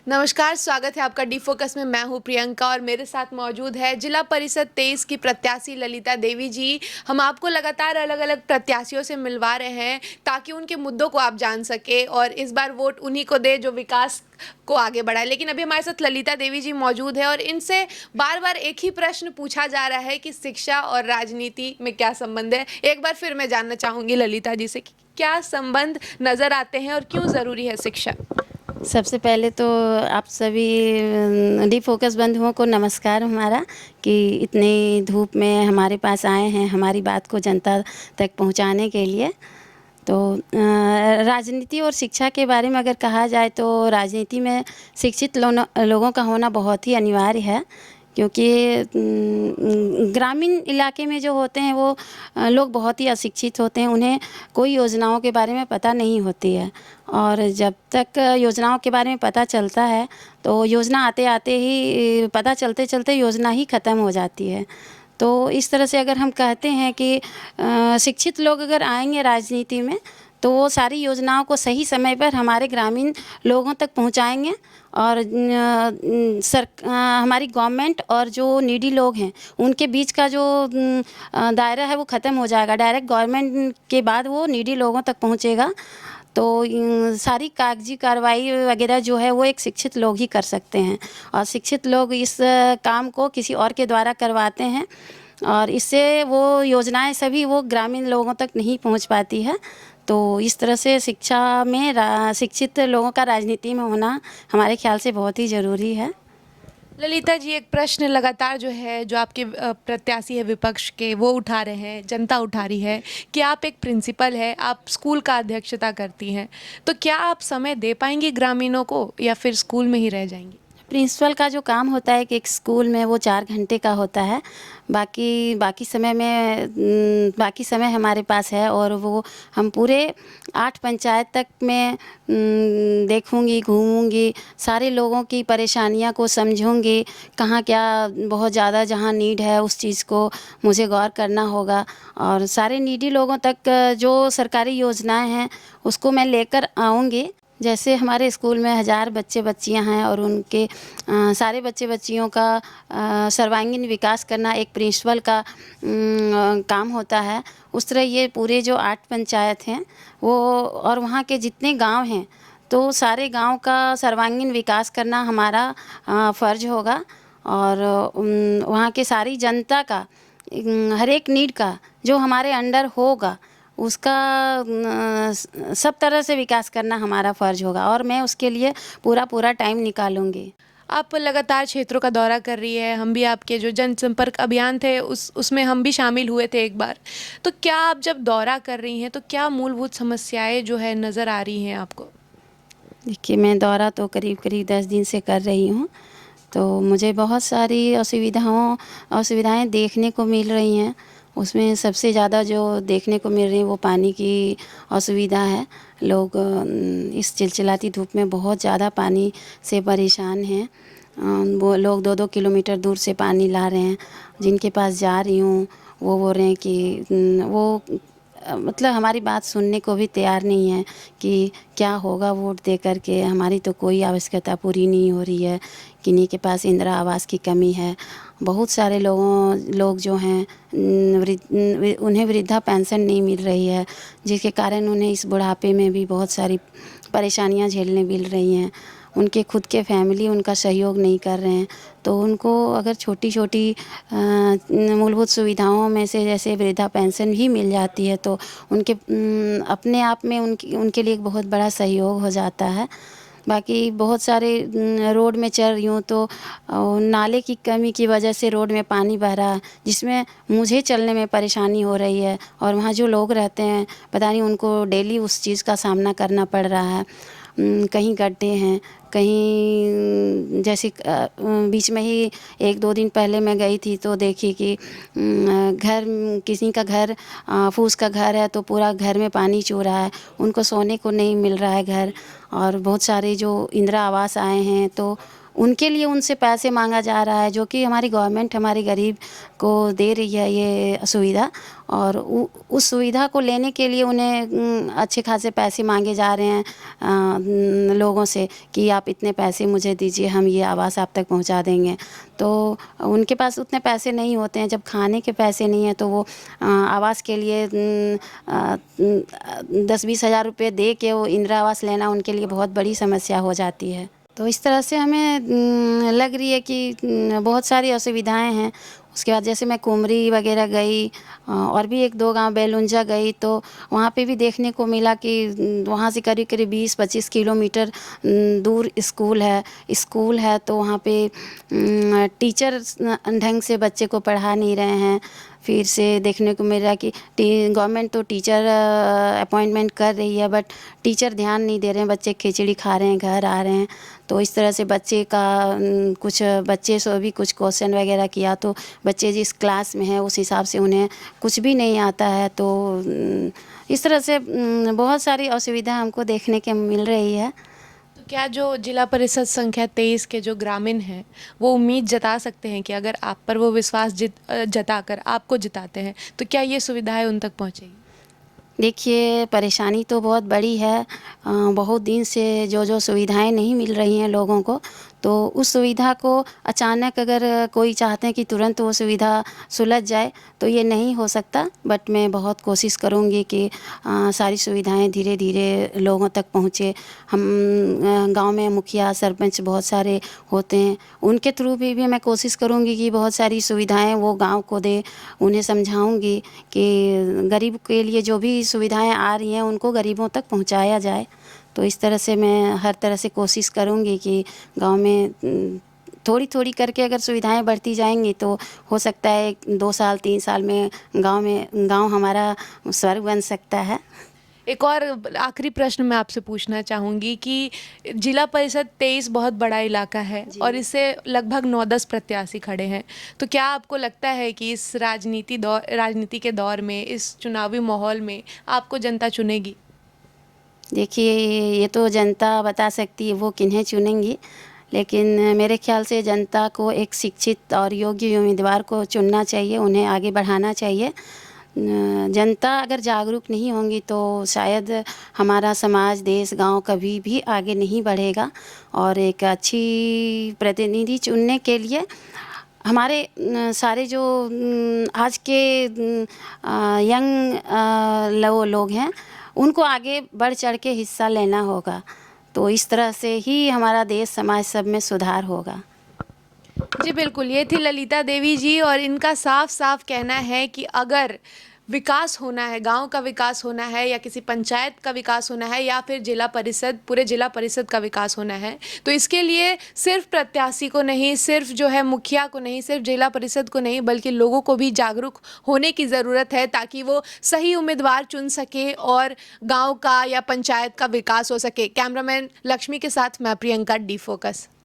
नमस्कार, स्वागत है आपका डी फोकस में। मैं हूँ प्रियंका और मेरे साथ मौजूद है जिला परिषद 23 की प्रत्याशी ललिता देवी जी। हम आपको लगातार अलग-अलग प्रत्याशियों से मिलवा रहे हैं ताकि उनके मुद्दों को आप जान सकें और इस बार वोट उन्हीं को दें जो विकास को आगे बढ़ाए। लेकिन अभी हमारे साथ ललिता देवी जी मौजूद है और इनसे बार-बार एक ही प्रश्न पूछा जा रहा है कि शिक्षा और राजनीति में क्या संबंध है। एक बार फिर मैं जानना चाहूँगी ललिता जी से कि क्या संबंध नज़र आते हैं और क्यों ज़रूरी है शिक्षा? सबसे पहले तो आप सभी डी फोकस बंधुओं को नमस्कार हमारा कि इतनी धूप में हमारे पास आए हैं हमारी बात को जनता तक पहुंचाने के लिए। तो राजनीति और शिक्षा के बारे में अगर कहा जाए तो राजनीति में शिक्षित लोगों का होना बहुत ही अनिवार्य है, क्योंकि ग्रामीण इलाके में जो होते हैं वो लोग बहुत ही अशिक्षित होते हैं, उन्हें कोई योजनाओं के बारे में पता नहीं होती है। और जब तक योजनाओं के बारे में पता चलता है तो योजना आते आते ही पता चलते चलते योजना ही ख़त्म हो जाती है। तो इस तरह से अगर हम कहते हैं कि शिक्षित लोग अगर आएंगे राजनीति में तो वो सारी योजनाओं को सही समय पर हमारे ग्रामीण लोगों तक पहुंचाएंगे और हमारी गवर्नमेंट और जो नीडी लोग हैं उनके बीच का जो दायरा है वो ख़त्म हो जाएगा। डायरेक्ट गवर्नमेंट के बाद वो नीडी लोगों तक पहुंचेगा। तो सारी कागजी कार्रवाई वगैरह जो है वो एक शिक्षित लोग ही कर सकते हैं और शिक्षित लोग इस काम को किसी और के द्वारा करवाते हैं और इससे वो योजनाएं सभी वो ग्रामीण लोगों तक नहीं पहुंच पाती है। तो इस तरह से शिक्षा में शिक्षित लोगों का राजनीति में होना हमारे ख्याल से बहुत ही ज़रूरी है। ललिता जी, एक प्रश्न लगातार जो आपके प्रत्याशी है विपक्ष के वो उठा रहे हैं, जनता उठा रही है कि आप एक प्रिंसिपल है, आप स्कूल का अध्यक्षता करती हैं, तो क्या आप समय दे पाएंगी ग्रामीणों को या फिर स्कूल में ही रह जाएंगी? प्रिंसिपल का जो काम होता है कि एक स्कूल में वो 4 घंटे का होता है। बाकी समय हमारे पास है और वो हम पूरे 8 पंचायत तक में देखूंगी, घूमूंगी, सारे लोगों की परेशानियां को समझूंगी, कहाँ क्या बहुत ज़्यादा जहाँ नीड है उस चीज़ को मुझे गौर करना होगा और सारे नीडी लोगों तक जो सरकारी योजनाएं हैं उसको मैं लेकर आऊँगी। जैसे हमारे स्कूल में 1000 बच्चे बच्चियां हैं और उनके सारे बच्चे बच्चियों का सर्वांगीण विकास करना एक प्रिंसिपल का काम होता है। उस तरह ये पूरे जो 8 पंचायत हैं वो और वहाँ के जितने गांव हैं तो सारे गांव का सर्वांगीण विकास करना हमारा फ़र्ज होगा और वहाँ के सारी जनता का हर एक नीड का जो हमारे अंडर होगा उसका सब तरह से विकास करना हमारा फ़र्ज होगा और मैं उसके लिए पूरा टाइम निकालूंगी। आप लगातार क्षेत्रों का दौरा कर रही है, हम भी आपके जो जनसंपर्क अभियान थे उसमें हम भी शामिल हुए थे एक बार। तो क्या आप जब दौरा कर रही हैं तो क्या मूलभूत समस्याएं जो है नज़र आ रही हैं आपको? देखिए, मैं दौरा तो करीब 10 दिन से कर रही हूँ, तो मुझे बहुत सारी असुविधाएं देखने को मिल रही हैं। उसमें सबसे ज़्यादा जो देखने को मिल रही है वो पानी की असुविधा है। लोग इस चिलचिलाती धूप में बहुत ज़्यादा पानी से परेशान हैं। वो लोग 2-2 किलोमीटर दूर से पानी ला रहे हैं। जिनके पास जा रही हूँ वो बोल रहे हैं कि मतलब हमारी बात सुनने को भी तैयार नहीं है कि क्या होगा वोट दे कर के, हमारी तो कोई आवश्यकता पूरी नहीं हो रही है, किन्हीं के पास इंदिरा आवास की कमी है। बहुत सारे लोग जो हैं उन्हें वृद्धा पेंशन नहीं मिल रही है, जिसके कारण उन्हें इस बुढ़ापे में भी बहुत सारी परेशानियां झेलने मिल रही हैं। उनके खुद के फैमिली उनका सहयोग नहीं कर रहे हैं, तो उनको अगर छोटी मूलभूत सुविधाओं में से जैसे वृद्धा पेंशन भी मिल जाती है तो उनके अपने आप में उनके लिए एक बहुत बड़ा सहयोग हो जाता है। बाकी बहुत सारे रोड में चल रही हूँ तो नाले की कमी की वजह से रोड में पानी बह रहा है, जिसमें मुझे चलने में परेशानी हो रही है और वहाँ जो लोग रहते हैं पता नहीं उनको डेली उस चीज़ का सामना करना पड़ रहा है। कहीं गड्ढे हैं, कहीं जैसे बीच में ही 1-2 दिन पहले मैं गई थी तो देखी कि किसी का घर फूस का घर है तो पूरा घर में पानी चू रहा है, उनको सोने को नहीं मिल रहा है घर। और बहुत सारे जो इंदिरा आवास आए हैं तो उनके लिए उनसे पैसे मांगा जा रहा है, जो कि हमारी गवर्नमेंट हमारे गरीब को दे रही है ये सुविधा। और उस सुविधा को लेने के लिए उन्हें अच्छे खासे पैसे मांगे जा रहे हैं लोगों से कि आप इतने पैसे मुझे दीजिए, हम ये आवास आप तक पहुंचा देंगे। तो उनके पास उतने पैसे नहीं होते हैं, जब खाने के पैसे नहीं हैं तो वो आवास के लिए 10-20 हज़ार रुपये दे के वो इंदिरा आवास लेना उनके लिए बहुत बड़ी समस्या हो जाती है। तो इस तरह से हमें लग रही है कि बहुत सारी असुविधाएं हैं। उसके बाद जैसे मैं कुमरी वगैरह गई और भी 1-2 गांव बेलुंजा गई, तो वहाँ पे भी देखने को मिला कि वहाँ से करीब करीब 20-25 किलोमीटर दूर स्कूल है तो वहाँ पे टीचर ढंग से बच्चे को पढ़ा नहीं रहे हैं। फिर से देखने को मिल रहा कि गवर्नमेंट तो टीचर अपॉइंटमेंट कर रही है, बट टीचर ध्यान नहीं दे रहे हैं, बच्चे खिचड़ी खा रहे हैं, घर आ रहे हैं। तो इस तरह से बच्चे का कुछ बच्चे से भी कुछ क्वेश्चन वगैरह किया तो बच्चे जिस क्लास में हैं उस हिसाब से उन्हें कुछ भी नहीं आता है। तो इस तरह से बहुत सारी असुविधा हमको देखने के मिल रही है। तो क्या जो जिला परिषद संख्या 23 के जो ग्रामीण हैं वो उम्मीद जता सकते हैं कि अगर आप पर वो विश्वास जताकर आपको जिताते हैं तो क्या ये सुविधाएं उन तक पहुंचेगी? देखिए, परेशानी तो बहुत बड़ी है। बहुत दिन से जो सुविधाएं नहीं मिल रही हैं लोगों को, तो उस सुविधा को अचानक अगर कोई चाहते हैं कि तुरंत वो सुविधा सुलझ जाए तो ये नहीं हो सकता। बट मैं बहुत कोशिश करूँगी कि सारी सुविधाएं धीरे धीरे लोगों तक पहुँचे। हम गांव में मुखिया सरपंच बहुत सारे होते हैं, उनके थ्रू भी मैं कोशिश करूँगी कि बहुत सारी सुविधाएं वो गांव को दे। उन्हें समझाऊँगी कि गरीब के लिए जो भी सुविधाएं आ रही हैं उनको गरीबों तक पहुंचाया जाए। तो इस तरह से मैं हर तरह से कोशिश करूंगी कि गांव में थोड़ी थोड़ी करके अगर सुविधाएं बढ़ती जाएंगी तो हो सकता है 2 साल 3 साल में गांव हमारा स्वर्ग बन सकता है। एक और आखिरी प्रश्न मैं आपसे पूछना चाहूँगी कि जिला परिषद 23 बहुत बड़ा इलाका है और इससे लगभग 9-10 प्रत्याशी खड़े हैं। तो क्या आपको लगता है कि इस राजनीति के दौर में, इस चुनावी माहौल में आपको जनता चुनेगी? देखिए, ये तो जनता बता सकती है वो किन्हें चुनेंगी, लेकिन मेरे ख्याल से जनता को एक शिक्षित और योग्य उम्मीदवार को चुनना चाहिए, उन्हें आगे बढ़ाना चाहिए। जनता अगर जागरूक नहीं होंगी तो शायद हमारा समाज, देश, गांव कभी भी आगे नहीं बढ़ेगा। और एक अच्छी प्रतिनिधि चुनने के लिए हमारे सारे जो आज के यंग लोग हैं उनको आगे बढ़ चढ़ के हिस्सा लेना होगा। तो इस तरह से ही हमारा देश, समाज सब में सुधार होगा। जी बिल्कुल, ये थी ललिता देवी जी और इनका साफ साफ कहना है कि अगर विकास होना है, गांव का विकास होना है या किसी पंचायत का विकास होना है या फिर पूरे जिला परिषद का विकास होना है, तो इसके लिए सिर्फ प्रत्याशी को नहीं, सिर्फ जो है मुखिया को नहीं, सिर्फ जिला परिषद को नहीं, बल्कि लोगों को भी जागरूक होने की ज़रूरत है ताकि वो सही उम्मीदवार चुन सके और गाँव का या पंचायत का विकास हो सके। कैमरामैन लक्ष्मी के साथ मैं प्रियंका, डी फोकस।